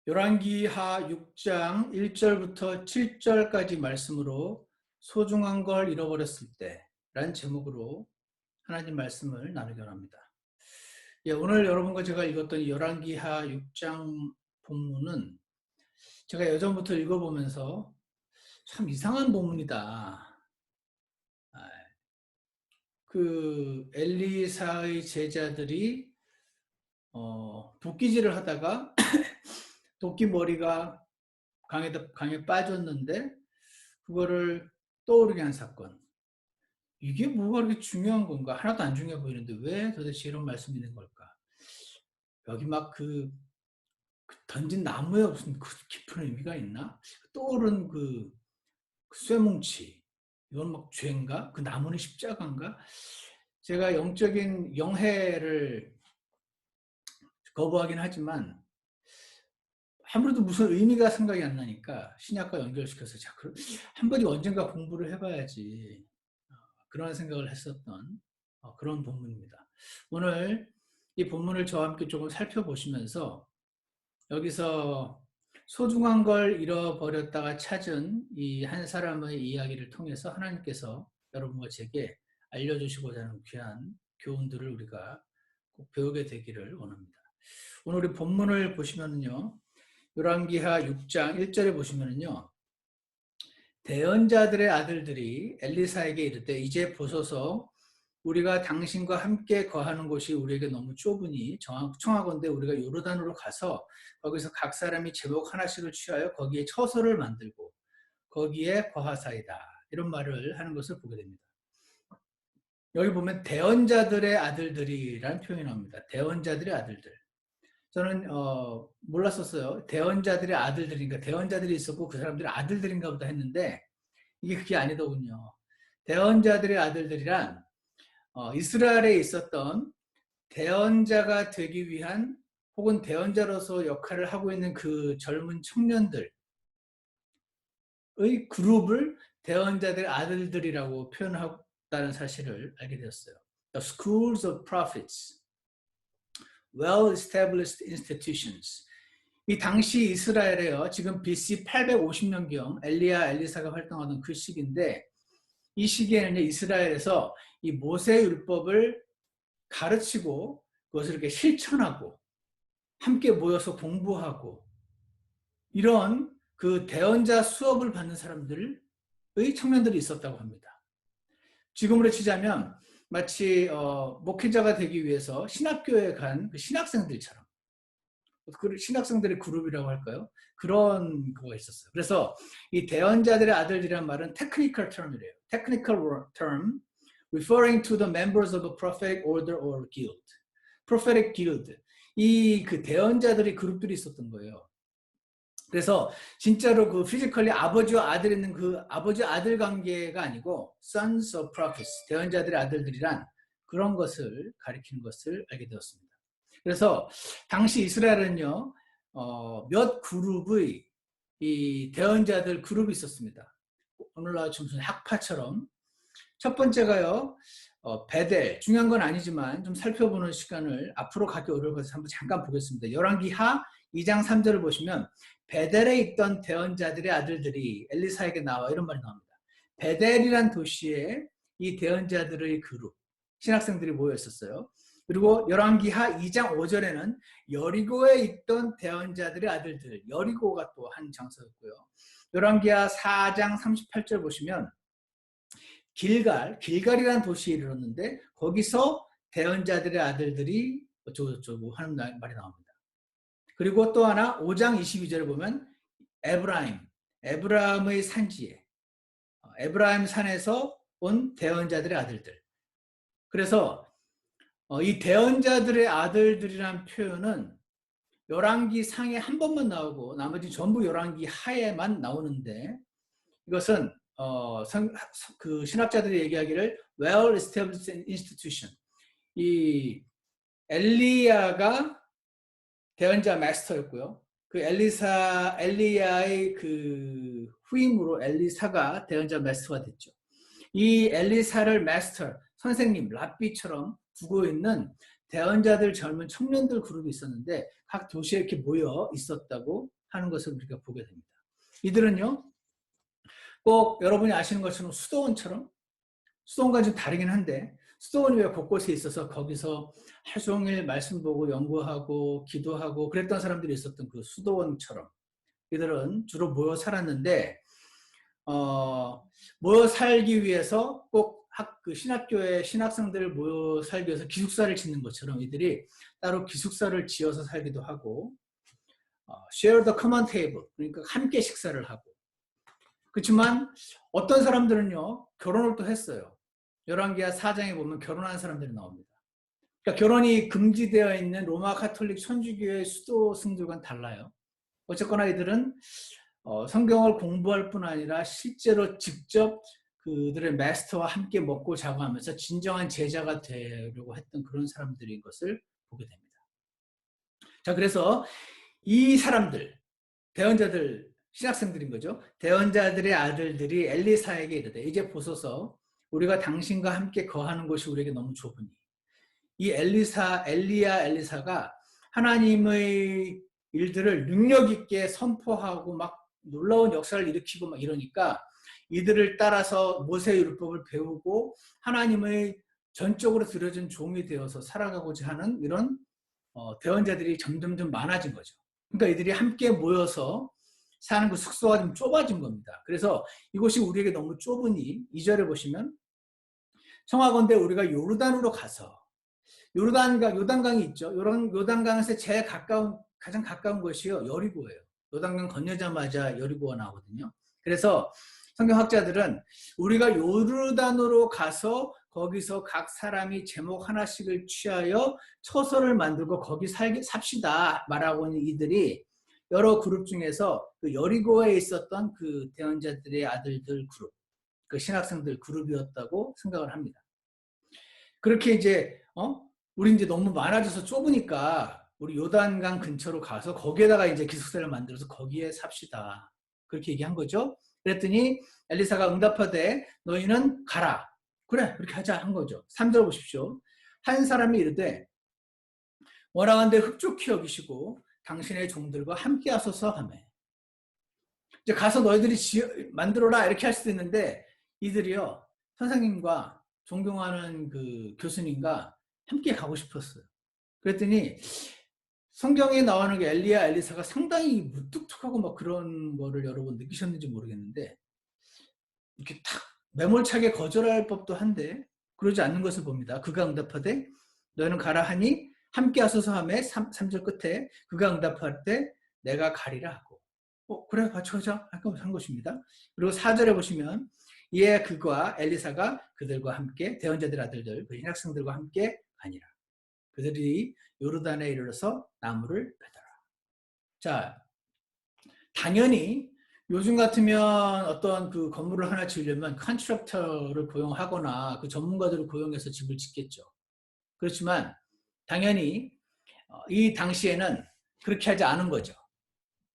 열왕기하 6장 1절부터 7절까지 말씀으로 소중한 걸 잃어버렸을 때라는 제목으로 하나님 말씀을 나누기 원합니다. 오늘 여러분과 제가 읽었던 열왕기하 6장 본문은 제가 예전부터 읽어보면서 참 이상한 본문이다. 그 엘리사의 제자들이 도끼질을 하다가 도끼 머리가 강에 빠졌는데 그거를 떠오르게 한 사건. 이게 뭐가 그렇게 중요한 건가? 하나도 안 중요해 보이는데 왜 도대체 이런 말씀이 있는 걸까? 여기 막 던진 나무에 무슨 깊은 의미가 있나? 떠오른 그 쇠뭉치. 이건 막 죄인가? 그 나무는 십자가인가? 제가 영적인 영해를 거부하긴 하지만 아무래도 무슨 의미가 생각이 안 나니까 신약과 연결시켜서 한 번이 언젠가 공부를 해봐야지 그런 생각을 했었던 그런 본문입니다. 오늘 이 본문을 저와 함께 조금 살펴보시면서 여기서 소중한 걸 잃어버렸다가 찾은 이 한 사람의 이야기를 통해서 하나님께서 여러분과 제게 알려주시고자 하는 귀한 교훈들을 우리가 꼭 배우게 되기를 원합니다. 오늘 우리 본문을 보시면요. 열왕기하 6장 1절에 보시면은요. 대언자들의 아들들이 엘리사에게 이르되 이제 보소서 우리가 당신과 함께 거하는 곳이 우리에게 너무 좁으니 청하건대 우리가 요르단으로 가서 거기서 각 사람이 제목 하나씩을 취하여 거기에 처소를 만들고 거기에 거하사이다. 이런 말을 하는 것을 보게 됩니다. 여기 보면 대언자들의 아들들이라는 표현이 나옵니다. 대언자들의 아들들. 저는 몰랐었어요. 대언자들의 아들들인가 대언자들이 있었고 그 사람들이 아들들인가 보다 했는데 이게 그게 아니더군요. 대언자들의 아들들이란 이스라엘에 있었던 대언자가 되기 위한 혹은 대언자로서 역할을 하고 있는 그 젊은 청년들의 그룹을 대언자들의 아들들이라고 표현했다는 사실을 알게 되었어요. The schools of prophets, well-established institutions. 이 당시 이스라엘에요. 지금 BC 850년경 엘리사가 활동하던 그 시기인데 이 시기에는 이스라엘에서 이 모세율법을 가르치고 그것을 이렇게 실천하고 함께 모여서 공부하고 이런 그 대언자 수업을 받는 사람들의 청년들이 있었다고 합니다. 지금으로 치자면 마치 목회자가 되기 위해서 신학교에 간 그 신학생들처럼 그 신학생들의 그룹이라고 할까요? 그런 거가 있었어요. 그래서 이 대언자들의 아들들이란 말은 technical term이래요. technical term referring to the members of a prophetic order or guild. prophetic guild. 이 그 대언자들의 그룹들이 있었던 거예요. 그래서 진짜로 그 피지컬리 아버지와 아들 있는 그 아버지 아들 관계가 아니고 sons of prophets, 대언자들의 아들들이란 그런 것을 가리키는 것을 알게 되었습니다. 그래서 당시 이스라엘은요, 몇 그룹의 이 대언자들 그룹이 있었습니다. 오늘날 무슨 학파처럼. 첫 번째가요, 베델. 중요한 건 아니지만 좀 살펴보는 시간을 앞으로 갖기 어려울 것을 한번 잠깐 보겠습니다. 열왕기하 2장 3절을 보시면 베델에 있던 대언자들의 아들들이 엘리사에게 나와 이런 말이 나옵니다. 베델이란 도시에 이 대언자들의 그룹, 신학생들이 모여 있었어요. 그리고 열왕기하 2장 5절에는 여리고에 있던 대언자들의 아들들, 여리고가 또 한 장소였고요. 열왕기하 4장 38절 보시면 길갈이라는 도시에 이르렀는데 거기서 대언자들의 아들들이 어쩌고저쩌고 하는 말이 나옵니다. 그리고 또 하나 5장 22절을 보면 에브라임의 산지에 에브라임 산에서 온 대언자들의 아들들. 그래서 이 대언자들의 아들들이란 표현은 열왕기 상에 한 번만 나오고 나머지 전부 열왕기 하에만 나오는데 이것은 그 신학자들이 얘기하기를 well-established institution. 이 엘리야가 대언자 마스터였고요. 그 엘리야의 그 후임으로 엘리사가 대언자 마스터가 됐죠. 이 엘리사를 마스터, 선생님, 랍비처럼 두고 있는 대언자들 젊은 청년들 그룹이 있었는데 각 도시에 이렇게 모여 있었다고 하는 것을 우리가 보게 됩니다. 이들은요, 꼭 여러분이 아시는 것처럼 수도원과 좀 다르긴 한데, 수도원이 왜 곳곳에 있어서 거기서 하루 종일 말씀 보고 연구하고 기도하고 그랬던 사람들이 있었던 그 수도원처럼 이들은 주로 모여 살았는데, 모여 살기 위해서 꼭 그 신학교에 신학생들을 모여 살기 위해서 기숙사를 짓는 것처럼 이들이 따로 기숙사를 지어서 살기도 하고, share the common table, 그러니까 함께 식사를 하고. 그렇지만 어떤 사람들은요, 결혼을 또 했어요. 열왕기하 4장에 보면 결혼한 사람들이 나옵니다. 그러니까 결혼이 금지되어 있는 로마 가톨릭 천주교의 수도승들과는 달라요. 어쨌거나 이들은 성경을 공부할 뿐 아니라 실제로 직접 그들의 마스터와 함께 먹고 자고 하면서 진정한 제자가 되려고 했던 그런 사람들인 것을 보게 됩니다. 자, 그래서 이 사람들, 대언자들, 신학생들인 거죠. 대언자들의 아들들이 엘리사에게 이르되, 이제 보소서 우리가 당신과 함께 거하는 것이 우리에게 너무 좁으니. 이 엘리사가 하나님의 일들을 능력 있게 선포하고 막 놀라운 역사를 일으키고 막 이러니까 이들을 따라서 모세율법을 배우고 하나님의 전적으로 들여진 종이 되어서 살아가고자 하는 이런 대언자들이 점점 많아진 거죠. 그러니까 이들이 함께 모여서 사는 그 숙소가 좀 좁아진 겁니다. 그래서 이곳이 우리에게 너무 좁으니 2절에 보시면 청하건대 우리가 요르단으로 가서, 요단강이 있죠. 요단강에서 가장 가까운 것이요, 여리고예요. 요단강 건너자마자 여리고가 나오거든요. 그래서 성경학자들은 우리가 요르단으로 가서 거기서 각 사람이 제목 하나씩을 취하여 처소를 만들고 거기 삽시다 말하고 있는 이들이 여러 그룹 중에서 그 여리고에 있었던 그 대언자들의 아들들 그룹, 그 신학생들 그룹이었다고 생각을 합니다. 그렇게 이제 우리 이제 너무 많아져서 좁으니까 우리 요단강 근처로 가서 거기에다가 이제 기숙사를 만들어서 거기에 삽시다. 그렇게 얘기한 거죠. 그랬더니 엘리사가 응답하되 너희는 가라. 그래, 그렇게 하자 한 거죠. 3절 보십시오. 한 사람이 이르되 원하건대 흡족히 여기시고 당신의 종들과 함께 하소서 하며. 이제 가서 너희들이 만들어라 이렇게 할 수도 있는데 이들이요, 선생님과 존경하는 그 교수님과 함께 가고 싶었어요. 그랬더니 성경에 나오는 게 엘리사가 상당히 무뚝뚝하고 막 그런 거를 여러분 느끼셨는지 모르겠는데 이렇게 탁 매몰차게 거절할 법도 한데 그러지 않는 것을 봅니다. 그가 응답하되 너희는 가라 하니 함께 하소서 하며 3절 끝에 그가 응답할 때 내가 가리라 하고 그래 같이 가자 한 것입니다. 그리고 4절에 보시면 이에 그가 엘리사가 그들과 함께 대언자들 아들들 그 신학생들과 함께 가니라. 그들이 요르단에 이르러서 나무를 베더라. 자, 당연히 요즘 같으면 어떤 그 건물을 하나 지으려면 컨트랙터를 고용하거나 그 전문가들을 고용해서 집을 짓겠죠. 그렇지만 당연히 이 당시에는 그렇게 하지 않은 거죠.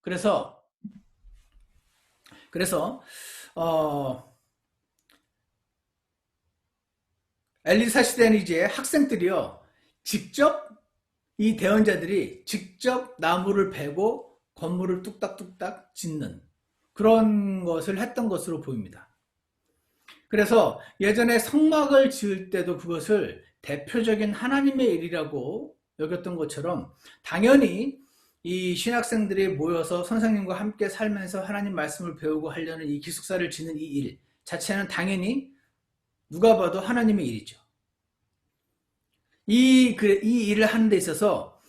그래서 엘리사 시대는 이제 학생들이요, 직접 이 대언자들이 직접 나무를 베고 건물을 뚝딱뚝딱 짓는 그런 것을 했던 것으로 보입니다. 그래서 예전에 성막을 지을 때도 그것을 대표적인 하나님의 일이라고 여겼던 것처럼 당연히 이 신학생들이 모여서 선생님과 함께 살면서 하나님 말씀을 배우고 하려는 이 기숙사를 짓는 이 일 자체는 당연히 누가 봐도 하나님의 일이죠. 이 일을 하는 데 있어서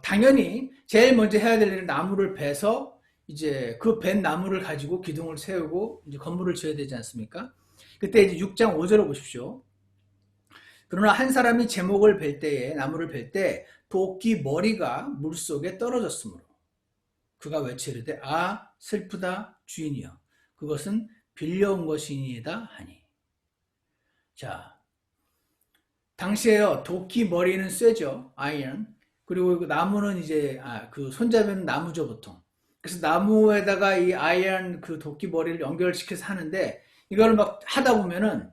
당연히 제일 먼저 해야 될 일은 나무를 베서 이제 그 벤 나무를 가지고 기둥을 세우고 이제 건물을 지어야 되지 않습니까? 그때 이제 6장 5절을 보십시오. 그러나 한 사람이 제목을 벨 때에 나무를 벨 때 도끼 머리가 물속에 떨어졌으므로 그가 외치르되 아 슬프다 주인이여 그것은 빌려온 것이니이다 하니. 자, 당시에요 도끼 머리는 쇠죠, 아이언. 그리고 그 나무는 이제 그 손잡이는 나무죠 보통. 그래서 나무에다가 이 아이언 그 도끼 머리를 연결시켜서 하는데 이걸 막 하다 보면은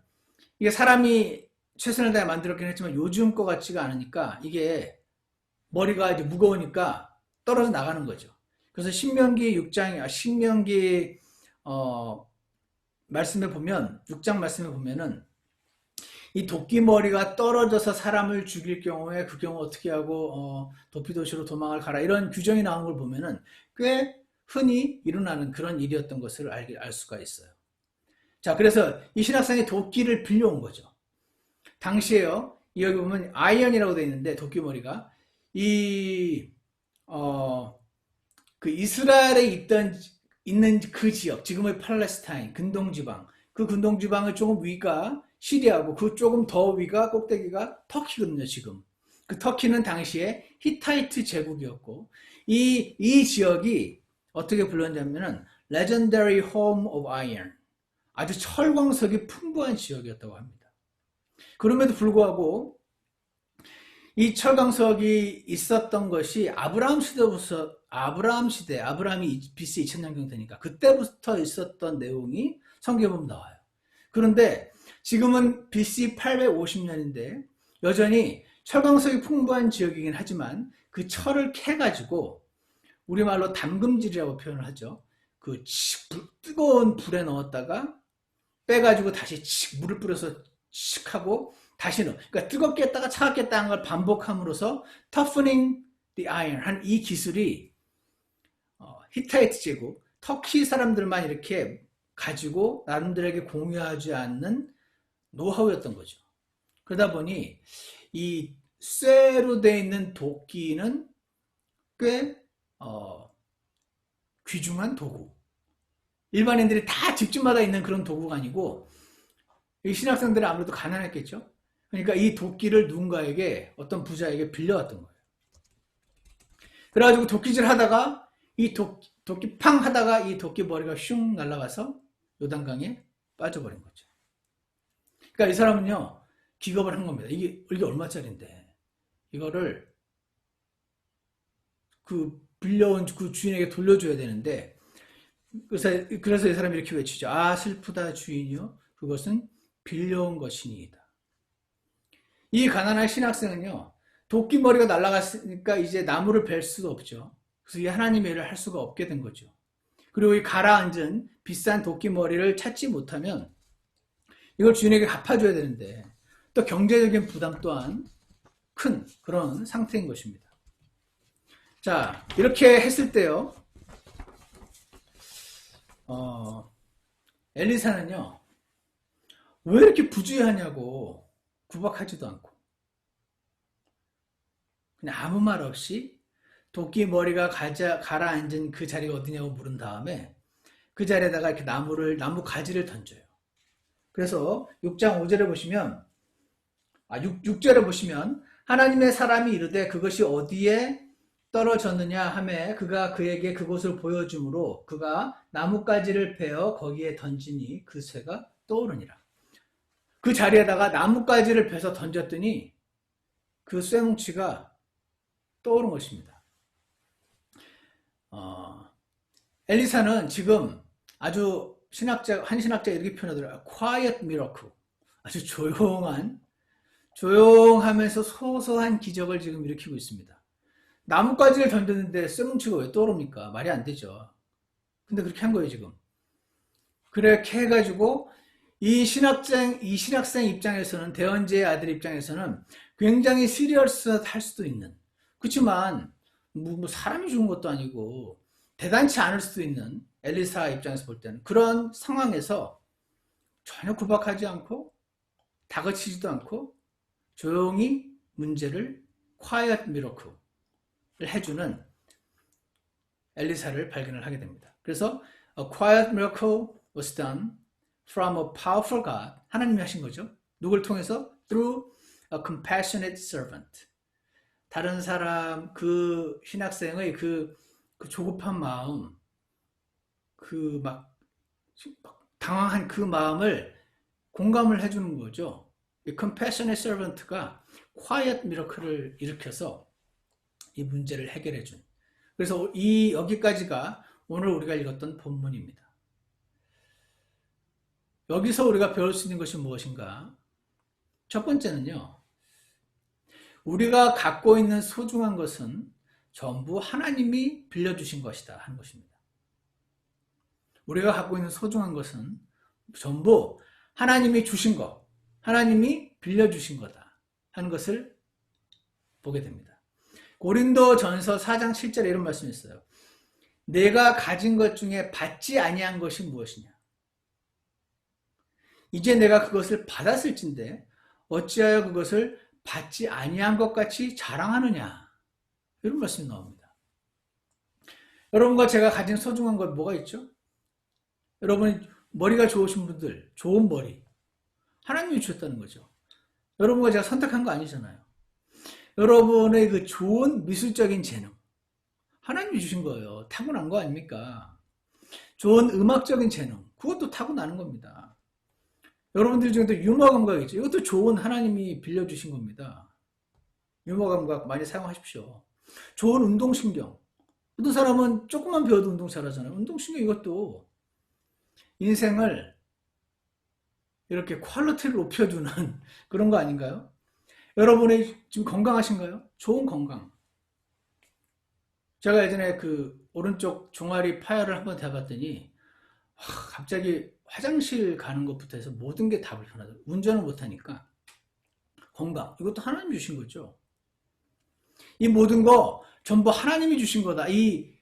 이게 사람이 최선을 다해 만들었긴 했지만 요즘 거 같지가 않으니까 이게 머리가 이제 무거우니까 떨어져 나가는 거죠. 그래서 신명기 6장, 신명기 말씀에 보면 6장 말씀에 보면은 이 도끼 머리가 떨어져서 사람을 죽일 경우에 그 경우 어떻게 하고 도피 도시로 도망을 가라 이런 규정이 나온 걸 보면은 꽤 흔히 일어나는 그런 일이었던 것을 알 수가 있어요. 자, 그래서 이 신학생이 도끼를 빌려온 거죠. 당시에요. 여기 보면 아이언이라고 되어 있는데 도끼 머리가 그 이스라엘에 있는 그 지역, 지금의 팔레스타인 근동지방, 그 근동지방의 조금 위가 시리아고 그 조금 더 위가 꼭대기가 터키거든요. 지금 그 터키는 당시에 히타이트 제국이었고 이 지역이 어떻게 불렸냐면은 Legendary Home of Iron, 아주 철광석이 풍부한 지역이었다고 합니다. 그럼에도 불구하고 이 철광석이 있었던 것이 아브라함 시대부터 아브라함이 BC 2000년경 되니까 그때부터 있었던 내용이 성경에 보면 나와요. 그런데 지금은 BC 850년인데 여전히 철광석이 풍부한 지역이긴 하지만 그 철을 캐가지고 우리말로 담금질이라고 표현을 하죠. 그 뜨거운 불에 넣었다가 빼가지고 다시 물을 뿌려서 하고 다시는, 그러니까 뜨겁게 했다가 차갑게 했다는 걸 반복함으로써 toughening the iron 한 이 기술이 히타이트 제국, 터키 사람들만 이렇게 가지고 나름들에게 공유하지 않는 노하우였던 거죠. 그러다 보니 이 쇠로 되어 있는 도끼는 꽤 귀중한 도구. 일반인들이 다 집집마다 있는 그런 도구가 아니고 이 신학생들은 아무래도 가난했겠죠. 그러니까 이 도끼를 누군가에게 어떤 부자에게 빌려왔던 거예요. 그래가지고 도끼질 하다가 이 도끼 팡 하다가 이 도끼 머리가 슝 날아가서 요단강에 빠져버린 거죠. 그러니까 이 사람은요 기겁을 한 겁니다. 이게 얼마짜린데 이거를 그 빌려온 그 주인에게 돌려줘야 되는데 그래서 이 사람이 이렇게 외치죠. 아 슬프다 주인이요 그것은 빌려온 것이니이다. 이 가난한 신학생은요 도끼 머리가 날아갔으니까 이제 나무를 벨 수도 없죠. 그래서 이 하나님의 일을 할 수가 없게 된 거죠. 그리고 이 가라앉은 비싼 도끼 머리를 찾지 못하면 이걸 주인에게 갚아줘야 되는데 또 경제적인 부담 또한 큰 그런 상태인 것입니다. 자, 이렇게 했을 때요 엘리사는요 왜 이렇게 부주의하냐고 구박하지도 않고 그냥 아무 말 없이 도끼 머리가 가라앉은 그 자리가 어디냐고 물은 다음에 그 자리에다가 이렇게 나무 가지를 던져요. 그래서 6장 5절에 보시면 6절에 보시면 하나님의 사람이 이르되 그것이 어디에 떨어졌느냐 하매 그가 그에게 그곳을 보여주므로 그가 나뭇가지를 베어 거기에 던지니 그 쇠가 떠오르니라. 그 자리에다가 나뭇가지를 베서 던졌더니 그 쇠뭉치가 떠오른 것입니다. 엘리사는 지금 아주 한 신학자가 이렇게 표현하더라고요. Quiet miracle. 아주 조용하면서 소소한 기적을 지금 일으키고 있습니다. 나뭇가지를 던졌는데 쇠뭉치가 왜 떠오릅니까? 말이 안 되죠. 근데 그렇게 한 거예요, 지금. 그렇게 해가지고 이 신학생 입장에서는 대언제의 아들 입장에서는 굉장히 시리어스할 수도 있는 그렇지만 뭐 사람이 죽은 것도 아니고 대단치 않을 수도 있는 엘리사 입장에서 볼 때는 그런 상황에서 전혀 구박하지 않고 다그치지도 않고 조용히 문제를 quiet miracle을 해주는 엘리사를 발견을 하게 됩니다. 그래서 a quiet miracle was done from a powerful God. 하나님이 하신 거죠. 누굴 통해서? Through a compassionate servant. 다른 사람, 그 신학생의 그 조급한 마음, 그 막 당황한 그 마음을 공감을 해주는 거죠. 이 compassionate servant가 quiet miracle을 일으켜서 이 문제를 해결해 준. 그래서 여기까지가 오늘 우리가 읽었던 본문입니다. 여기서 우리가 배울 수 있는 것이 무엇인가? 첫 번째는요. 우리가 갖고 있는 소중한 것은 전부 하나님이 빌려주신 것이다 하는 것입니다. 우리가 갖고 있는 소중한 것은 전부 하나님이 주신 것, 하나님이 빌려주신 거다 하는 것을 보게 됩니다. 고린도전서 4장 7절에 이런 말씀이 있어요. 내가 가진 것 중에 받지 아니한 것이 무엇이냐? 이제 내가 그것을 받았을진데 어찌하여 그것을 받지 아니한 것 같이 자랑하느냐? 이런 말씀이 나옵니다. 여러분과 제가 가진 소중한 것 뭐가 있죠? 여러분 머리가 좋으신 분들, 좋은 머리 하나님이 주셨다는 거죠. 여러분과 제가 선택한 거 아니잖아요. 여러분의 그 좋은 미술적인 재능 하나님이 주신 거예요. 타고난 거 아닙니까? 좋은 음악적인 재능 그것도 타고나는 겁니다. 여러분들 중에도 유머 감각이 있죠. 이것도 좋은 하나님이 빌려주신 겁니다. 유머 감각 많이 사용하십시오. 좋은 운동신경 어떤 사람은 조금만 배워도 운동 잘하잖아요. 운동신경 이것도 인생을 이렇게 퀄리티를 높여주는 그런 거 아닌가요? 여러분이 지금 건강하신가요? 좋은 건강. 제가 예전에 그 오른쪽 종아리 파열을 한번 해봤더니 갑자기 화장실 가는 것부터 해서 모든 게 다 불편하더라고요. 운전을 못하니까. 건강. 이것도 하나님 주신 거죠. 이 모든 거 전부 하나님이 주신 거다. 이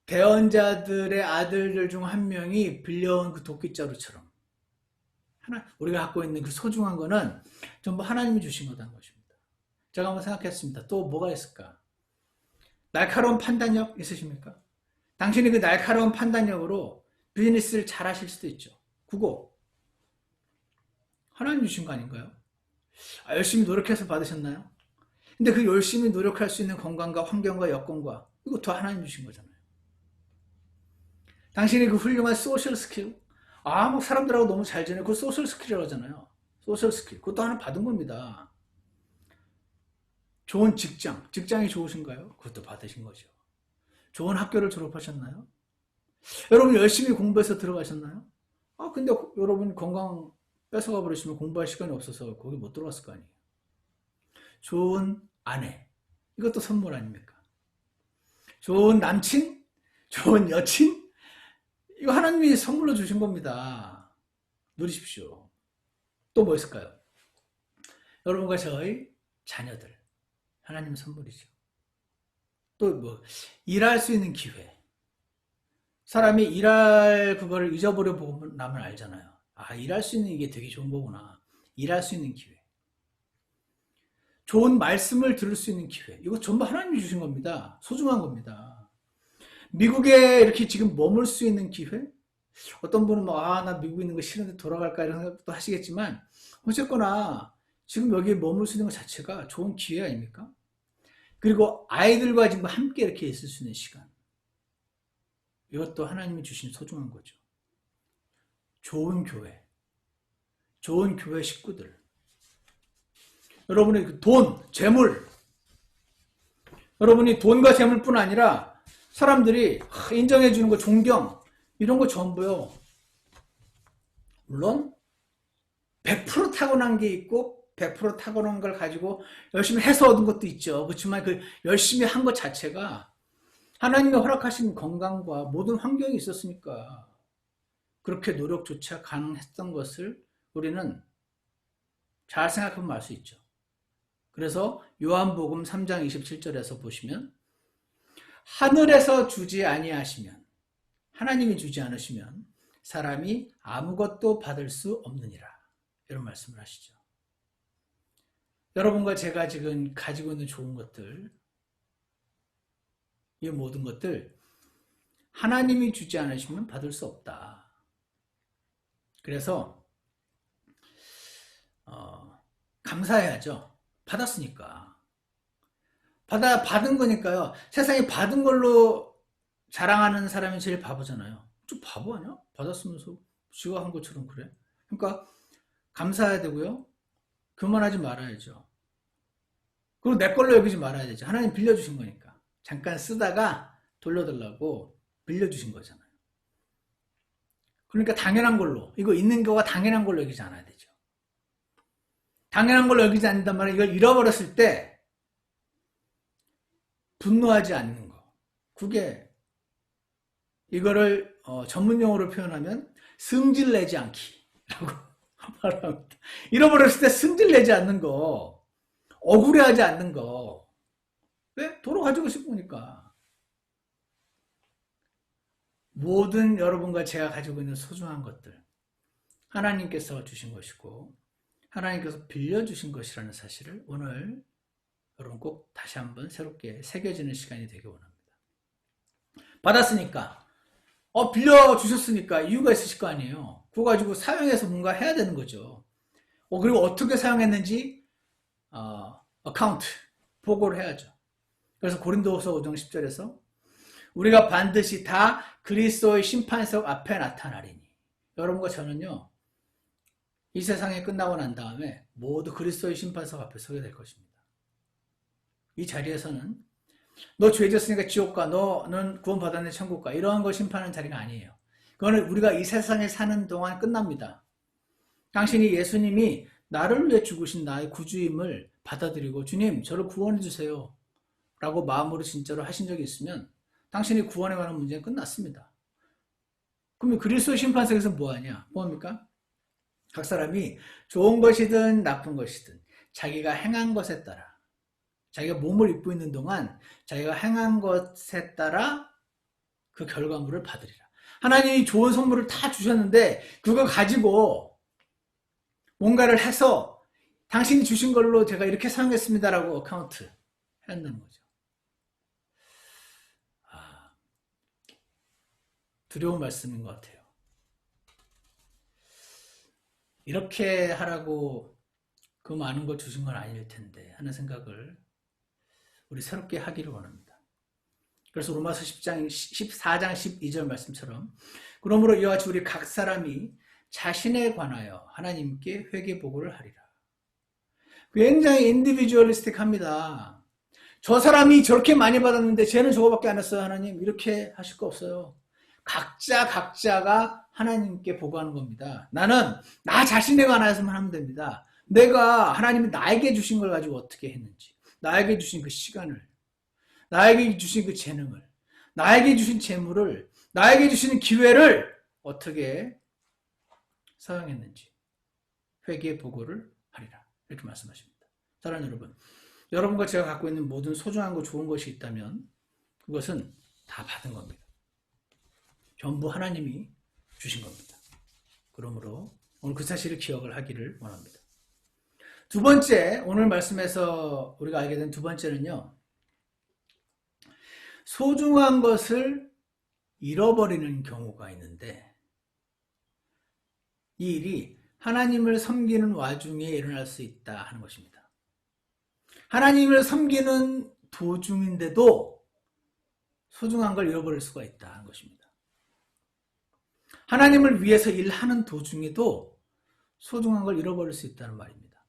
대언자들의 아들들 중 한 명이 빌려온 그 도끼자루처럼 우리가 갖고 있는 그 소중한 거는 전부 하나님이 주신 거다는 것입니다. 제가 한번 생각했습니다. 또 뭐가 있을까? 날카로운 판단력 있으십니까? 당신이 그 날카로운 판단력으로 비즈니스를 잘 하실 수도 있죠. 그거 하나님 주신 거 아닌가요? 열심히 노력해서 받으셨나요? 근데 그 열심히 노력할 수 있는 건강과 환경과 여건과 이것도 하나님 주신 거잖아요. 당신이 그 훌륭한 소셜 스킬 뭐 사람들하고 너무 잘 지내고 그 소셜 스킬이라고 하잖아요. 소셜 스킬 그것도 하나 받은 겁니다. 좋은 직장이 좋으신가요? 그것도 받으신 거죠. 좋은 학교를 졸업하셨나요? 여러분 열심히 공부해서 들어가셨나요? 근데 여러분 건강 뺏어가 버리시면 공부할 시간이 없어서 거기 못 들어갔을 거 아니에요. 좋은 아내 이것도 선물 아닙니까? 좋은 남친, 좋은 여친 이거 하나님이 선물로 주신 겁니다. 누리십시오. 또 뭐 있을까요? 여러분과 저희 자녀들 하나님 선물이죠. 또 뭐 일할 수 있는 기회. 사람이 일할 그거를 잊어버려 보고 나면 알잖아요. 일할 수 있는 이게 되게 좋은 거구나. 일할 수 있는 기회. 좋은 말씀을 들을 수 있는 기회. 이거 전부 하나님이 주신 겁니다. 소중한 겁니다. 미국에 이렇게 지금 머물 수 있는 기회? 어떤 분은 나 미국에 있는 거 싫은데 돌아갈까 이런 생각도 하시겠지만 어쨌거나 지금 여기에 머물 수 있는 것 자체가 좋은 기회 아닙니까? 그리고 아이들과 지금 함께 이렇게 있을 수 있는 시간. 이것도 하나님이 주신 소중한 거죠. 좋은 교회. 좋은 교회 식구들. 여러분의 그 돈, 재물. 여러분이 돈과 재물뿐 아니라 사람들이 인정해 주는 거, 존경 이런 거 전부요. 물론 100% 타고난 게 있고 100% 타고난 걸 가지고 열심히 해서 얻은 것도 있죠. 그렇지만 그 열심히 한 것 자체가 하나님이 허락하신 건강과 모든 환경이 있었으니까 그렇게 노력조차 가능했던 것을 우리는 잘 생각하면 알 수 있죠. 그래서 요한복음 3장 27절에서 보시면 하늘에서 주지 아니하시면 하나님이 주지 않으시면 사람이 아무것도 받을 수 없느니라 이런 말씀을 하시죠. 여러분과 제가 지금 가지고 있는 좋은 것들 이 모든 것들 하나님이 주지 않으시면 받을 수 없다. 그래서 감사해야죠. 받았으니까. 받은 거니까요. 세상에 받은 걸로 자랑하는 사람이 제일 바보잖아요. 좀 바보 아니야? 받았으면서 지가 한 것처럼 그래. 그러니까 감사해야 되고요. 교만하지 말아야죠. 그리고 내 걸로 여기지 말아야 되죠. 하나님 빌려주신 거니까. 잠깐 쓰다가 돌려달라고 빌려주신 거잖아요. 그러니까 당연한 걸로, 이거 있는 거가 당연한 걸로 여기지 않아야 되죠. 당연한 걸로 여기지 않는단 말이에요. 이걸 잃어버렸을 때 분노하지 않는 거. 그게 이거를 전문용어로 표현하면 승질내지 않기라고 말합니다. 잃어버렸을 때 승질내지 않는 거, 억울해하지 않는 거. 왜? 도로 가지고 싶으니까. 모든 여러분과 제가 가지고 있는 소중한 것들, 하나님께서 주신 것이고 하나님께서 빌려주신 것이라는 사실을 오늘 여러분 꼭 다시 한번 새롭게 새겨지는 시간이 되길 원합니다. 받았으니까, 빌려주셨으니까 이유가 있으실 거 아니에요. 그거 가지고 사용해서 뭔가 해야 되는 거죠. 그리고 어떻게 사용했는지 어카운트, 보고를 해야죠. 그래서 고린도후서 5장 10절에서 우리가 반드시 다 그리스도의 심판석 앞에 나타나리니, 여러분과 저는요 이 세상이 끝나고 난 다음에 모두 그리스도의 심판석 앞에 서게 될 것입니다. 이 자리에서는 너 죄졌으니까 지옥 가, 너는 구원받았네 천국 가, 이러한 걸 심판하는 자리가 아니에요. 그거는 우리가 이 세상에 사는 동안 끝납니다. 당신이 예수님이 나를 위해 죽으신 나의 구주임을 받아들이고 주님 저를 구원해 주세요 라고 마음으로 진짜로 하신 적이 있으면 당신이 구원에 관한 문제는 끝났습니다. 그러면 그리스도의 심판석에서 뭐하냐? 뭐합니까? 각 사람이 좋은 것이든 나쁜 것이든 자기가 행한 것에 따라, 자기가 몸을 입고 있는 동안 자기가 행한 것에 따라 그 결과물을 받으리라. 하나님이 좋은 선물을 다 주셨는데 그거 가지고 뭔가를 해서 당신이 주신 걸로 제가 이렇게 사용했습니다라고 어카운트 해야 한다는 거죠. 두려운 말씀인 것 같아요. 이렇게 하라고 그 많은 걸 주신 건 아닐 텐데 하는 생각을 우리 새롭게 하기를 원합니다. 그래서 로마서 14장 12절 말씀처럼 그러므로 이와 같이 우리 각 사람이 자신에 관하여 하나님께 회개보고를 하리라. 굉장히 인디비주얼리스틱합니다. 저 사람이 저렇게 많이 받았는데 쟤는 저거밖에 안 했어요. 하나님 이렇게 하실 거 없어요. 각자가 하나님께 보고하는 겁니다. 나는 나 자신에 관하여서만 하면 됩니다. 내가 하나님이 나에게 주신 걸 가지고 어떻게 했는지, 나에게 주신 그 시간을, 나에게 주신 그 재능을, 나에게 주신 재물을, 나에게 주신 기회를 어떻게 사용했는지 회개 보고를 하리라. 이렇게 말씀하십니다. 사랑하는 여러분, 여러분과 제가 갖고 있는 모든 소중한 거 좋은 것이 있다면 그것은 다 받은 겁니다. 전부 하나님이 주신 겁니다. 그러므로 오늘 그 사실을 기억을 하기를 원합니다. 두 번째, 오늘 말씀에서 우리가 알게 된 두 번째는요, 소중한 것을 잃어버리는 경우가 있는데 이 일이 하나님을 섬기는 와중에 일어날 수 있다 하는 것입니다. 하나님을 섬기는 도중인데도 소중한 걸 잃어버릴 수가 있다 하는 것입니다. 하나님을 위해서 일하는 도중에도 소중한 걸 잃어버릴 수 있다는 말입니다.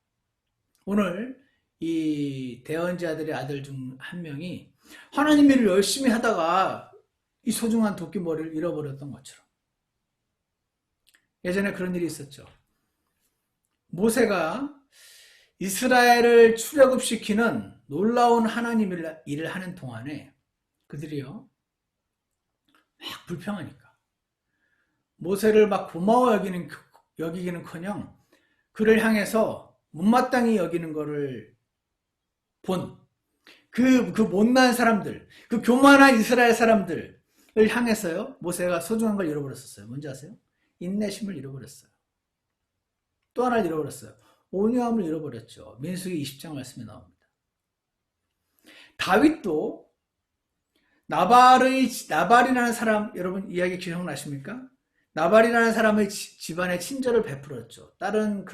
오늘 이 대언자들의 아들 중 한 명이 하나님 일을 열심히 하다가 이 소중한 도끼머리를 잃어버렸던 것처럼, 예전에 그런 일이 있었죠. 모세가 이스라엘을 출애굽시키는 놀라운 하나님 일을 하는 동안에 그들이요 막 불평하니까 모세를 막 고마워 여기기는커녕 그를 향해서 못마땅히 여기는 거를 본 그 못난 사람들, 그 교만한 이스라엘 사람들을 향해서요 모세가 소중한 걸 잃어버렸었어요. 뭔지 아세요? 인내심을 잃어버렸어요. 또 하나를 잃어버렸어요. 온유함을 잃어버렸죠. 민수기 20장 말씀에 나옵니다. 다윗도 나발이라는 사람, 여러분 이야기 기억나십니까? 나발이라는 사람의 집안에 친절을 베풀었죠. 다른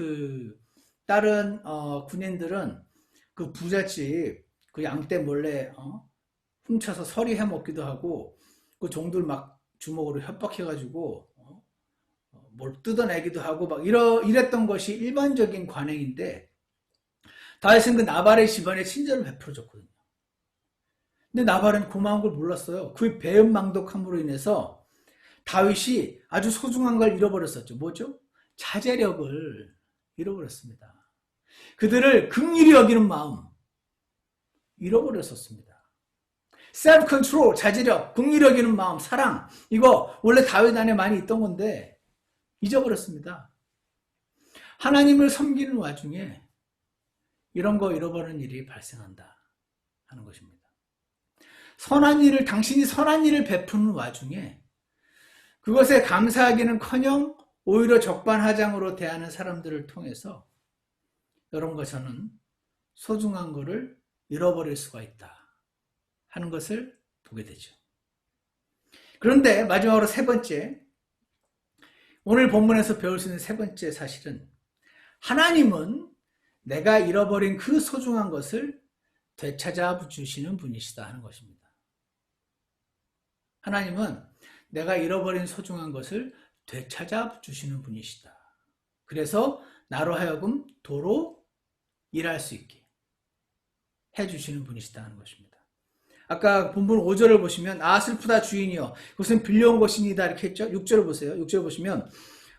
군인들은 그 부잣집 그 양떼 몰래 훔쳐서 서리해 먹기도 하고 그 종들 막 주먹으로 협박해가지고 뭘 뜯어내기도 하고 막 이랬던 것이 일반적인 관행인데 다윗은 그 나발의 집안에 친절을 베풀어줬거든요. 근데 나발은 고마운 걸 몰랐어요. 그 배은망덕함으로 인해서 다윗이 아주 소중한 걸 잃어버렸었죠. 뭐죠? 자제력을 잃어버렸습니다. 그들을 긍휼히 여기는 마음 잃어버렸었습니다. 셀프 컨트롤, 자제력, 긍휼히 여기는 마음, 사랑. 이거 원래 다윗 안에 많이 있던 건데 잊어버렸습니다. 하나님을 섬기는 와중에 이런 거 잃어버리는 일이 발생한다 하는 것입니다. 당신이 선한 일을 베푸는 와중에 그것에 감사하기는커녕 오히려 적반하장으로 대하는 사람들을 통해서 여러분과 저는 소중한 것을 잃어버릴 수가 있다 하는 것을 보게 되죠. 그런데 마지막으로 세 번째, 오늘 본문에서 배울 수 있는 세 번째 사실은 하나님은 내가 잃어버린 그 소중한 것을 되찾아 주시는 분이시다 하는 것입니다. 하나님은 내가 잃어버린 소중한 것을 되찾아 주시는 분이시다. 그래서 나로 하여금 도로 일할 수 있게 해주시는 분이시다 하는 것입니다. 아까 본문 5절을 보시면 슬프다 주인이여 그것은 빌려온 것이니다 이렇게 했죠. 6절을 보세요. 6절 보시면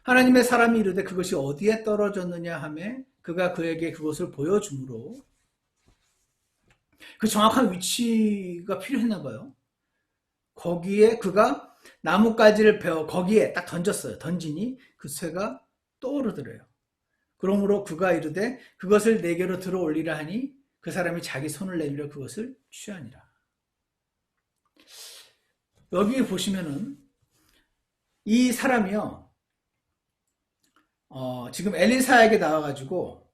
하나님의 사람이 이르되 그것이 어디에 떨어졌느냐 하매 그가 그에게 그것을 보여주므로 그 정확한 위치가 필요했나 봐요. 거기에 그가 나뭇가지를 베어 거기에 딱 던졌어요. 던지니 그 쇠가 떠오르더래요. 그러므로 그가 이르되 그것을 내게로 들어 올리라 하니 그 사람이 자기 손을 내밀어 그것을 취하니라. 여기 보시면은 이 사람이요, 지금 엘리사에게 나와가지고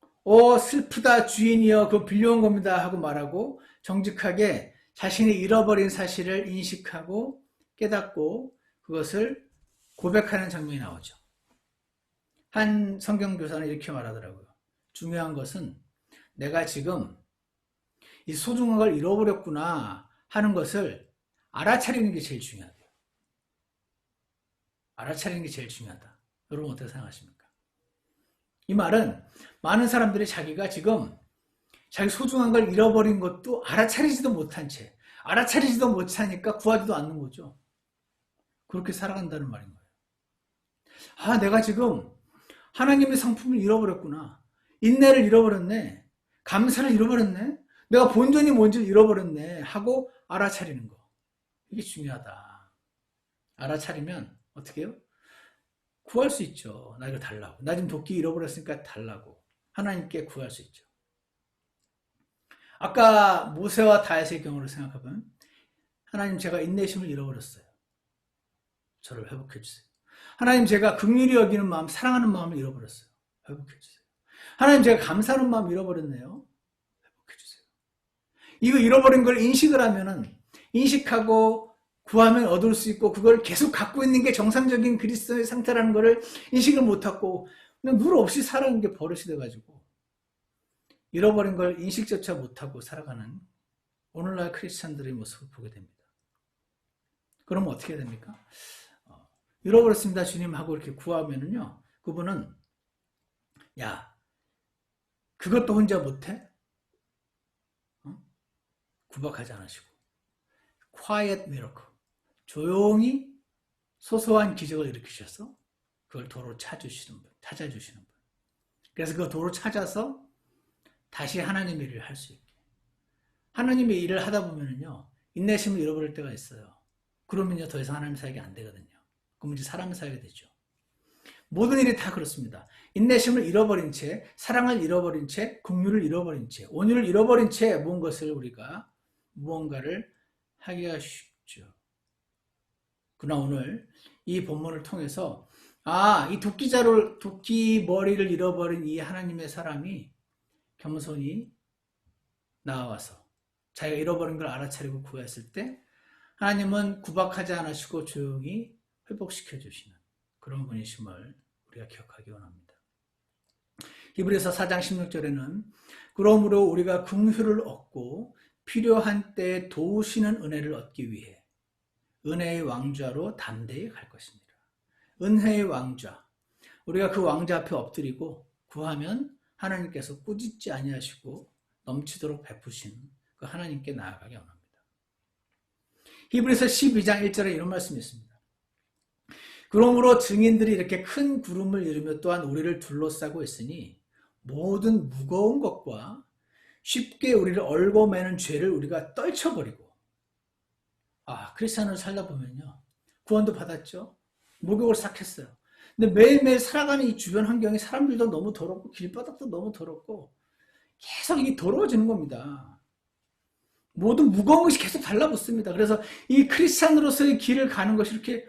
슬프다 주인이여 그거 빌려온 겁니다 하고 말하고 정직하게 자신이 잃어버린 사실을 인식하고 깨닫고 그것을 고백하는 장면이 나오죠. 한 성경교사는 이렇게 말하더라고요. 중요한 것은 내가 지금 이 소중한 걸 잃어버렸구나 하는 것을 알아차리는 게 제일 중요하대요. 알아차리는 게 제일 중요하다. 여러분 어떻게 생각하십니까? 이 말은 많은 사람들이 자기가 지금 자기 소중한 걸 잃어버린 것도 알아차리지도 못한 채, 알아차리지도 못하니까 구하지도 않는 거죠. 그렇게 살아간다는 말인 거예요. 내가 지금 하나님의 상품을 잃어버렸구나. 인내를 잃어버렸네. 감사를 잃어버렸네. 내가 본전이 뭔지를 잃어버렸네 하고 알아차리는 거. 이게 중요하다. 알아차리면 어떻게 해요? 구할 수 있죠. 나 이거 달라고. 나 지금 도끼 잃어버렸으니까 달라고. 하나님께 구할 수 있죠. 아까 모세와 다윗의 경우를 생각해보면 하나님 제가 인내심을 잃어버렸어요. 저를 회복해 주세요. 하나님 제가 긍휼히 여기는 마음, 사랑하는 마음을 잃어버렸어요. 회복해 주세요. 하나님 제가 감사하는 마음 잃어버렸네요. 회복해 주세요. 이거 잃어버린 걸 인식을 하면은 인식하고 구하면 얻을 수 있고 그걸 계속 갖고 있는 게 정상적인 그리스도의 상태라는 것을 인식을 못하고 그냥 물 없이 살아가는 게 버릇이 돼가지고 잃어버린 걸 인식조차 못하고 살아가는 오늘날 크리스찬들의 모습을 보게 됩니다. 그럼 어떻게 됩니까? 잃어버렸습니다 주님 하고 이렇게 구하면은요, 그분은 야 그것도 혼자 못해? 구박하지 않으시고 quiet miracle, 조용히 소소한 기적을 일으키셔서 그걸 도로 찾아주시는 분. 그래서 그 도로 찾아서 다시 하나님의 일을 할 수 있게. 하나님의 일을 하다 보면은요, 인내심을 잃어버릴 때가 있어요. 그러면요, 더 이상 하나님 사역이 안 되거든요. 그럼 이제 사람 사역이 되죠. 모든 일이 다 그렇습니다. 인내심을 잃어버린 채, 사랑을 잃어버린 채, 긍휼을 잃어버린 채, 온유를 잃어버린 채 우리가 무언가를 하기가 쉽죠. 그러나 오늘 이 본문을 통해서 이 도끼 머리를 잃어버린 이 하나님의 사람이 겸손히 나와서 자기가 잃어버린 걸 알아차리고 구했을 때 하나님은 구박하지 않으시고 조용히 회복시켜 주시는 그런 분이심을 우리가 기억하기 원합니다. 히브리서 4장 16절에는 그러므로 우리가 긍휼을 얻고 필요한 때에 도우시는 은혜를 얻기 위해 은혜의 왕좌로 담대히 갈 것입니다. 은혜의 왕좌, 우리가 그 왕좌 앞에 엎드리고 구하면 하나님께서 꾸짖지 아니하시고 넘치도록 베푸시는 그 하나님께 나아가기 원합니다. 히브리서 12장 1절에 이런 말씀이 있습니다. 그러므로 증인들이 이렇게 큰 구름을 이루며 또한 우리를 둘러싸고 있으니 모든 무거운 것과 쉽게 우리를 얽어매는 죄를 우리가 떨쳐버리고 크리스천으로 살다 보면요. 구원도 받았죠. 목욕을 싹 했어요. 근데 매일매일 살아가는 이 주변 환경이 사람들도 너무 더럽고 길바닥도 너무 더럽고 계속 이게 더러워지는 겁니다. 모든 무거운 것이 계속 달라붙습니다. 그래서 이 크리스찬으로서의 길을 가는 것이 이렇게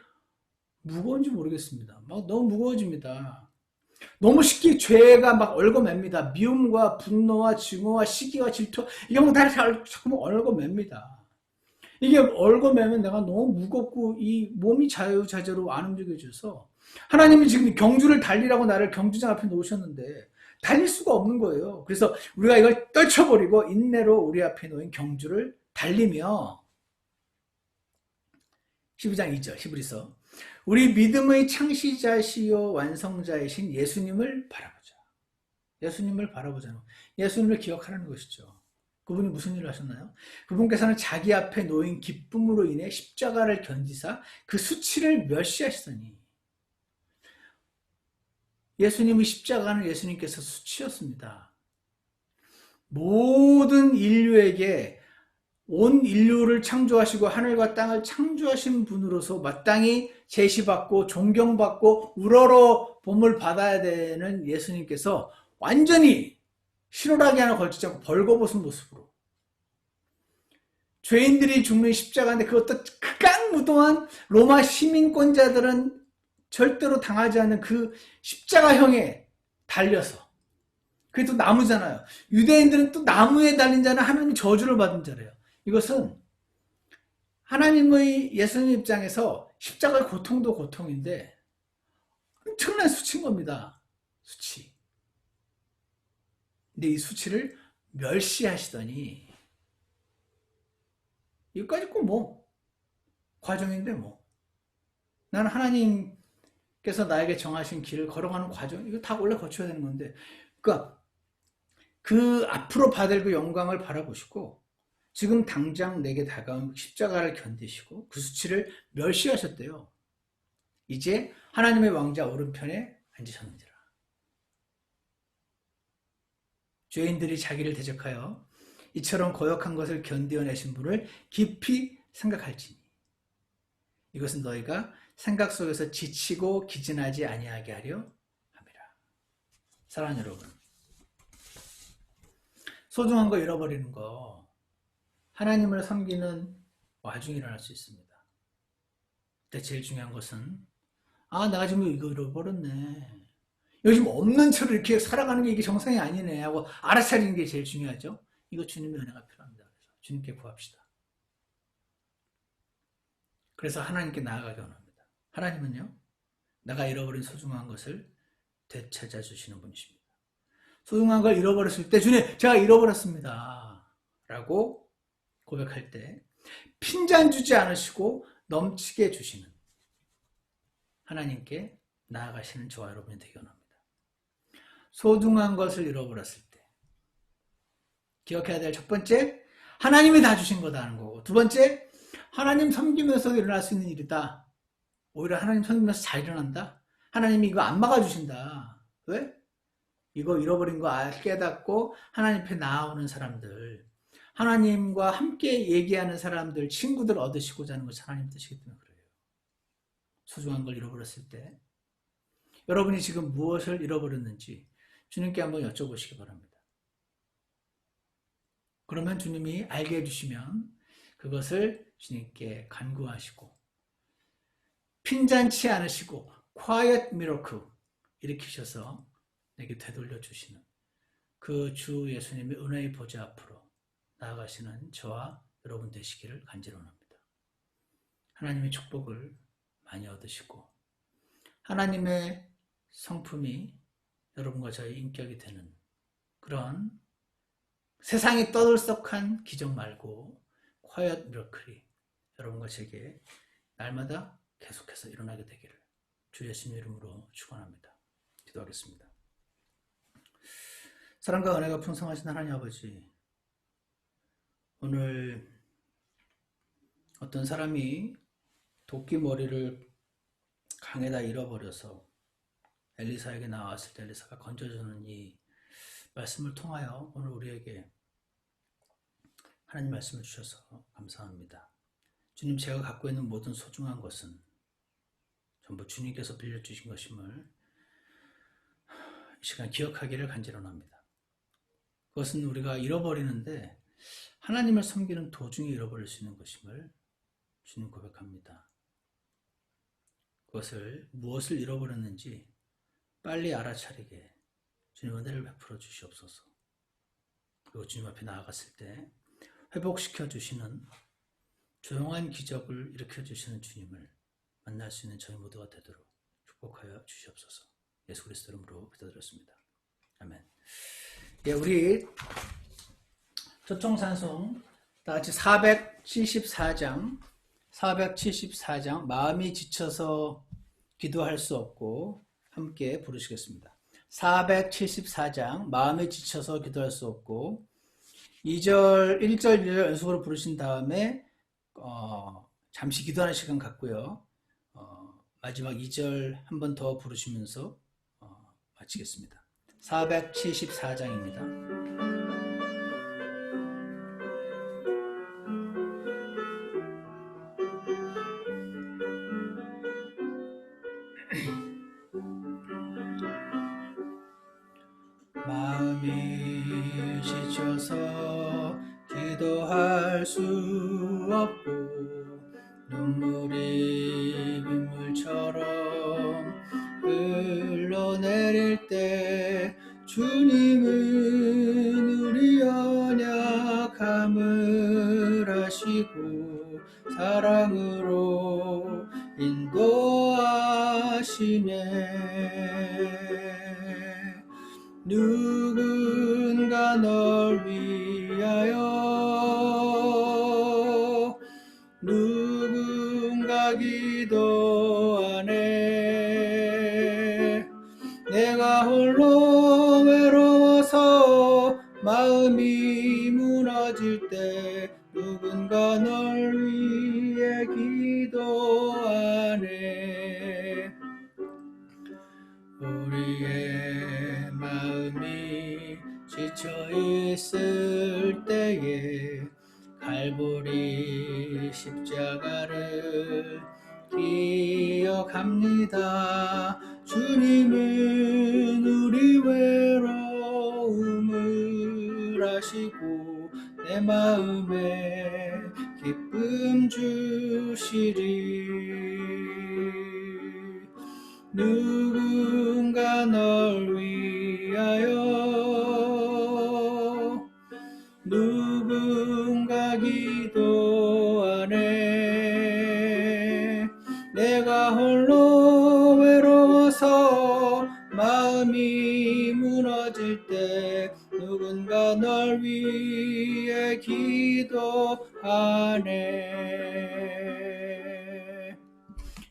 무거운지 모르겠습니다. 막 너무 무거워집니다. 너무 쉽게 죄가 막 얽어맵니다. 미움과 분노와 증오와 시기와 질투 이게 다 자꾸 얽어맵니다. 이게 얽어매면 내가 너무 무겁고 이 몸이 자유자재로 안 움직여져서 하나님이 지금 경주를 달리라고 나를 경주장 앞에 놓으셨는데 달릴 수가 없는 거예요. 그래서 우리가 이걸 떨쳐버리고 인내로 우리 앞에 놓인 경주를 달리며 12장 2절 히브리서 우리 믿음의 창시자시요 완성자이신 예수님을 바라보자. 예수님을 바라보자는 예수님을 기억하라는 것이죠. 그분이 무슨 일을 하셨나요? 그분께서는 자기 앞에 놓인 기쁨으로 인해 십자가를 견디사 그 수치를 멸시하시더니 예수님의 십자가는 예수님께서 수치였습니다. 모든 인류에게 온 인류를 창조하시고 하늘과 땅을 창조하신 분으로서 마땅히 제시받고 존경받고 우러러 봄을 받아야 되는 예수님께서 완전히 실오라기 하나 걸치지 않고 벌거벗은 모습으로 죄인들이 죽는 십자가인데 그것도 극악무도한 로마 시민권자들은 절대로 당하지 않는 그 십자가형에 달려서 그게 또 나무잖아요. 유대인들은 또 나무에 달린 자는 하나님의 저주를 받은 자래요. 이것은 하나님의 예수님 입장에서 십자가의 고통도 고통인데 엄청난 수치인 겁니다. 수치. 근데 이 수치를 멸시하시더니 이것까지 꼭 뭐 과정인데 뭐 나는 하나님께서 나에게 정하신 길을 걸어가는 과정 이거 다 원래 거쳐야 되는 건데 그러니까 그 앞으로 받을 그 영광을 바라보시고 지금 당장 내게 다가온 십자가를 견디시고 그 수치를 멸시하셨대요. 이제 하나님의 왕자 오른편에 앉으셨느니라. 죄인들이 자기를 대적하여 이처럼 고역한 것을 견디어내신 분을 깊이 생각할지니 이것은 너희가 생각 속에서 지치고 기진하지 아니하게 하려 함이라. 사랑하는 여러분, 소중한 거 잃어버리는 거 하나님을 섬기는 와중에 일어날 수 있습니다. 근데 제일 중요한 것은 내가 지금 이거 잃어버렸네. 요즘 없는 채로 이렇게 살아가는 게 이게 정상이 아니네 하고 알아차리는 게 제일 중요하죠. 이거 주님의 은혜가 필요합니다. 그래서 주님께 구합시다. 그래서 하나님께 나아가기 원합니다. 하나님은요, 내가 잃어버린 소중한 것을 되찾아 주시는 분이십니다. 소중한 걸 잃어버렸을 때 주님 제가 잃어버렸습니다 라고 고백할 때 핀잔 주지 않으시고 넘치게 주시는 하나님께 나아가시는 저와 여러분이 되기 원합니다. 소중한 것을 잃어버렸을 때 기억해야 될 첫 번째, 하나님이 다 주신 거다 하는 거고, 두 번째, 하나님 섬기면서 일어날 수 있는 일이다. 오히려 하나님 섬기면서 잘 일어난다. 하나님이 이거 안 막아주신다. 왜? 이거 잃어버린 거 깨닫고 하나님 앞에 나아오는 사람들, 하나님과 함께 얘기하는 사람들, 친구들 얻으시고자 하는 것이 하나님 뜻이기 때문에 그래요. 소중한 걸 잃어버렸을 때 여러분이 지금 무엇을 잃어버렸는지 주님께 한번 여쭤보시기 바랍니다. 그러면 주님이 알게 해주시면 그것을 주님께 간구하시고 핀잔치 않으시고 quiet miracle 일으키셔서 내게 되돌려 주시는 그 주 예수님의 은혜의 보좌 앞으로 나아가시는 저와 여러분 되시기를 간절히 원합니다. 하나님의 축복을 많이 얻으시고 하나님의 성품이 여러분과 저의 인격이 되는 그런 세상이 떠들썩한 기적 말고 quiet miracle 여러분과 제게 날마다 계속해서 일어나게 되기를 주 예수님 이름으로 축원합니다. 기도하겠습니다. 사랑과 은혜가 풍성하신 하나님 아버지, 오늘 어떤 사람이 도끼 머리를 강에다 잃어버려서 엘리사에게 나왔을 때 엘리사가 건져주는 이 말씀을 통하여 오늘 우리에게 하나님 말씀을 주셔서 감사합니다. 주님, 제가 갖고 있는 모든 소중한 것은 전부 주님께서 빌려주신 것임을 이 시간 기억하기를 간절합니다. 그것은 우리가 잃어버리는데 하나님을 섬기는 도중에 잃어버릴 수 있는 것임을 주님 고백합니다. 그것을 무엇을 잃어버렸는지 빨리 알아차리게 주님 은혜를 베풀어 주시옵소서. 그리고 주님 앞에 나아갔을 때 회복시켜 주시는 조용한 기적을 일으켜 주시는 주님을 만날 수 있는 저희 모두가 되도록 축복하여 주시옵소서. 예수 그리스도 이름으로 기도드렸습니다. 아멘. 예, 우리 초청산송 다 같이 474장 마음이 지쳐서 기도할 수 없고 함께 부르시겠습니다. 474장 마음이 지쳐서 기도할 수 없고 2절, 1절, 2절 연속으로 부르신 다음에 잠시 기도하는 시간 갖고요. 마지막 2절 한 번 더 부르시면서 마치겠습니다. 474장입니다. 마음이 지쳐서 기도할 수 없고 눈물이 빗물처럼 흘러내릴 때 주님은 우리 연약함을 아시고 사랑으로 인도하시네. 누군가 널 위하여 누군가 기도하네. 내가 홀로 외로워서 마음이 무너질 때 누군가 널 위해 기도하네. 우리의 마음이 지쳐 있을 때에 갈보리 십자가를 기억합니다. 주님은 우리 외로움을 아시고 내 마음에 기쁨 주시리. 누군가 널 위하여 누군가 기도하네. 내가 홀로 외로워서 마음이 무너질 때 누군가 널 위해 기도하네.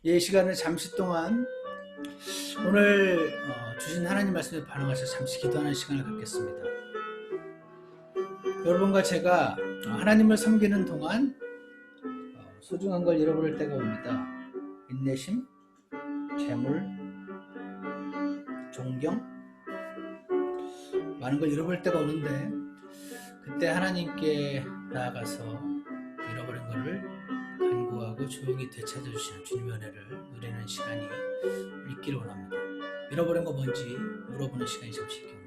이 시간을 잠시 동안 오늘 주신 하나님 말씀에 반응하셔서 잠시 기도하는 시간을 갖겠습니다. 여러분과 제가 하나님을 섬기는 동안 소중한 걸 잃어버릴 때가 옵니다. 인내심, 재물, 존경, 많은 걸 잃어버릴 때가 오는데 그때 하나님께 나아가서 잃어버린 것을 간구하고 조용히 되찾아주시는 주님의 은혜를 누리는 시간이 있기를 원합니다. 잃어버린 거 뭔지 물어보는 시간이 잠시 있기를 원합니다.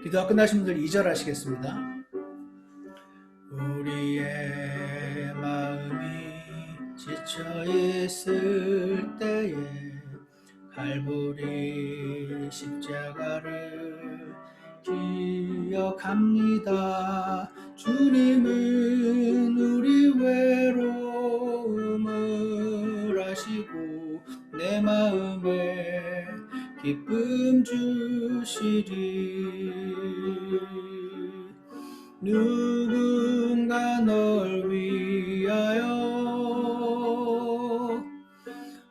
기도가 끝나신 분들 2절 하시겠습니다. 우리의 마음이 지쳐 있을 때에 갈보리 십자가를 기억합니다. 주님은 우리 외로움을 아시고 내 마음에 기쁨 주시리. 누구 위하여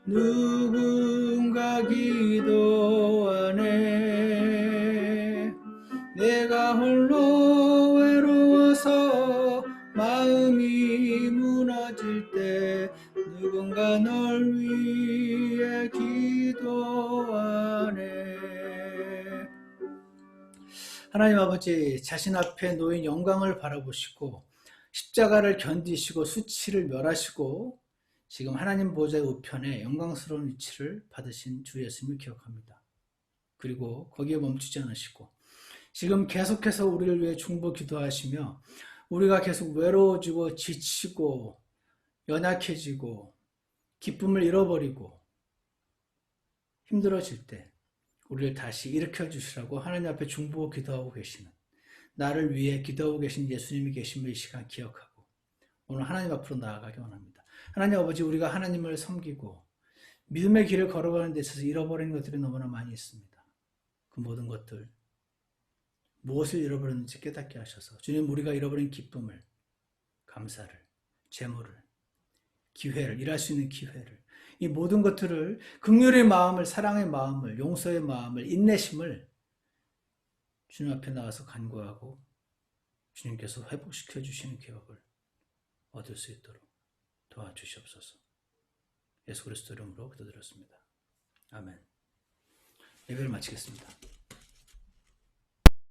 누군가 기도하네. 내가 홀로 외로워서 마음이 무너질 때 누군가 널 위해 기도하네. 하나님 아버지, 자신 앞에 놓인 영광을 바라보시고 십자가를 견디시고 수치를 멸하시고 지금 하나님 보좌의 우편에 영광스러운 위치를 받으신 주 예수님을 기억합니다. 그리고 거기에 멈추지 않으시고 지금 계속해서 우리를 위해 중보 기도하시며 우리가 계속 외로워지고 지치고 연약해지고 기쁨을 잃어버리고 힘들어질 때 우리를 다시 일으켜 주시라고 하나님 앞에 중보 기도하고 계시는, 나를 위해 기도하고 계신 예수님이 계심을 이 시간 기억하고 오늘 하나님 앞으로 나아가기 원합니다. 하나님 아버지, 우리가 하나님을 섬기고 믿음의 길을 걸어가는 데 있어서 잃어버린 것들이 너무나 많이 있습니다. 그 모든 것들, 무엇을 잃어버렸는지 깨닫게 하셔서 주님, 우리가 잃어버린 기쁨을, 감사를, 재물을, 기회를, 일할 수 있는 기회를, 이 모든 것들을, 긍휼의 마음을, 사랑의 마음을, 용서의 마음을, 인내심을 주님 앞에 나와서 간구하고 주님께서 회복시켜 주시는 기억을 얻을 수 있도록 도와주시옵소서. 예수 그리스도 이름으로 기도드렸습니다. 아멘. 예배를 마치겠습니다.